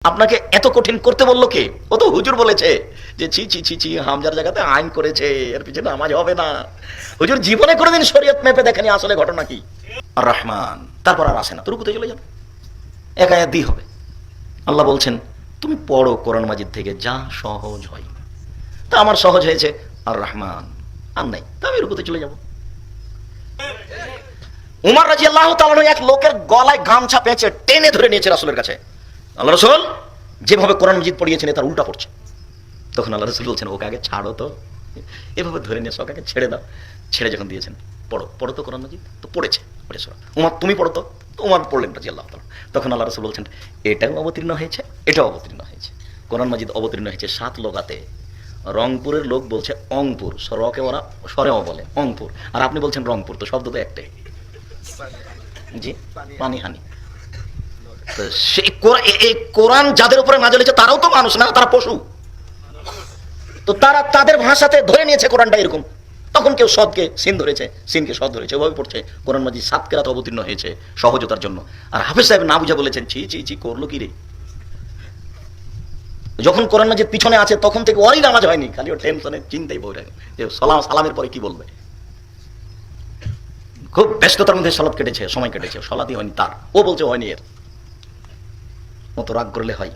আপনাকে এত কঠিন করতে বললো কে? ও তো হুজুর বলেছে যে ছি ছি ছি ছি, হামজার জায়গাতে আইন করেছে, এর পিছনে নামাজ হবে না। হুজুর জীবনে কোনোদিন শরীয়ত মেপে দেখেনি আসলে ঘটনা কি। আর রহমান, তারপর আর আসে না, তো রুকুতে চলে যাবে, এক আয়াত দিয়ে হবে। আল্লাহ বলছেন তুমি পড়ো কোরআন মাজিদ থেকে যা সহজ হয়। তা আমার সহজ হয়েছে আর রহমান, আর নাই, তা আমি রুকুতে চলে যাব। উমর রাদিয়াল্লাহু তাআলা এক লোকের গলায় গামছা পেঁচে টেনে ধরে নিয়েছে রাসূলের কাছে। আল্লাহ রাসূল যেভাবে কোরআন মাজিদ পড়িয়েছেন তার উল্টা পড়ছে। তখন আল্লাহ রাসূল বলছেন ওকে আগে ছাড়ো তো, এভাবে ধরে নিয়ে ওকে আগে ছেড়ে দাও। ছেড়ে যখন দিয়েছেন পড়ো পড়ো তো কোরআন মাজিদ, তো পড়েছে। উমর তুমি পড়ো তো, উমর পড়লেন রাদিয়াল্লাহু তাআলা। তখন আল্লাহ রাসূল বলছেন এটাও অবতীর্ণ হয়েছে, এটাও অবতীর্ণ হয়েছে। কোরআন মাজিদ অবতীর্ণ হয়েছে 7 লোগাতে। রংপুরের লোক বলছে অংপুর, রকে ওরা সরেও বলে অংপুর, আর আপনি বলছেন রংপুর, তো শব্দ তো একটাই, জি পানিহানি। কোরআন যাদের উপরে নাযিল হয়েছে তারাও তো মানুষ না, তারা পশু। তো তারা তাদের ভাষাতে ধরে নিয়েছে কোরআনটা এরকম। তখন কেউ সদকে সিন ধরেছে, সিনকে সদ ধরেছে, ওভাবে পড়ছে। কোরআন মাজিদ 7 কেরাত অবতীর্ণ হয়েছে সহজতার জন্য। আর হাফেজ সাহেব না বুঝা বলেছেন ছি ছি ছি, করলো কি রে। যখন কোরআন মাজিদ পিছনে আছে তখন থেকে ওরই নামাজ হয়নি, খালি ও টেনশনে চিন্তাই বলে যে সালামের পরে কি বলবে। খুব ব্যস্ততার মধ্যে সালাত কেটেছে, সময় কেটেছে, সালাতই হয়নি তার। ও বলছে হয়নি, এর মত রাগ করলে হয়।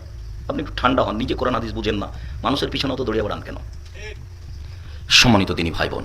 আপনি একটু ঠান্ডা হন, নিজে কোরআন হাদিস বুঝেন না, মানুষের পিছনে অত দৌড়িয়ে বেড়ান কেন? সম্মানিত দিনী ভাই বোন,